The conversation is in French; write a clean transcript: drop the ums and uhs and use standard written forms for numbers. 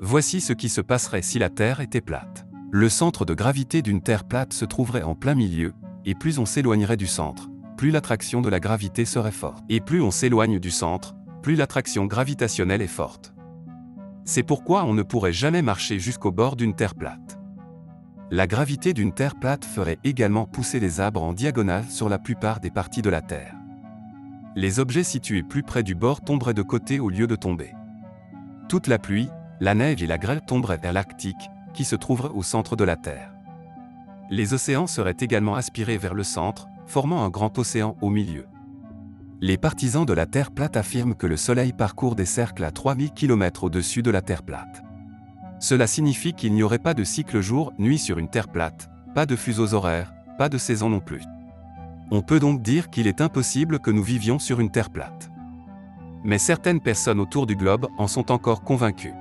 Voici ce qui se passerait si la Terre était plate. Le centre de gravité d'une Terre plate se trouverait en plein milieu, et plus on s'éloignerait du centre, plus l'attraction de la gravité serait forte. Et plus on s'éloigne du centre, plus l'attraction gravitationnelle est forte. C'est pourquoi on ne pourrait jamais marcher jusqu'au bord d'une Terre plate. La gravité d'une Terre plate ferait également pousser les arbres en diagonale sur la plupart des parties de la Terre. Les objets situés plus près du bord tomberaient de côté au lieu de tomber. Toute la pluie, la neige et la grêle tomberaient vers l'Arctique, qui se trouverait au centre de la Terre. Les océans seraient également aspirés vers le centre, formant un grand océan au milieu. Les partisans de la Terre plate affirment que le Soleil parcourt des cercles à 3000 km au-dessus de la Terre plate. Cela signifie qu'il n'y aurait pas de cycle jour-nuit sur une Terre plate, pas de fuseaux horaires, pas de saison non plus. On peut donc dire qu'il est impossible que nous vivions sur une Terre plate. Mais certaines personnes autour du globe en sont encore convaincues.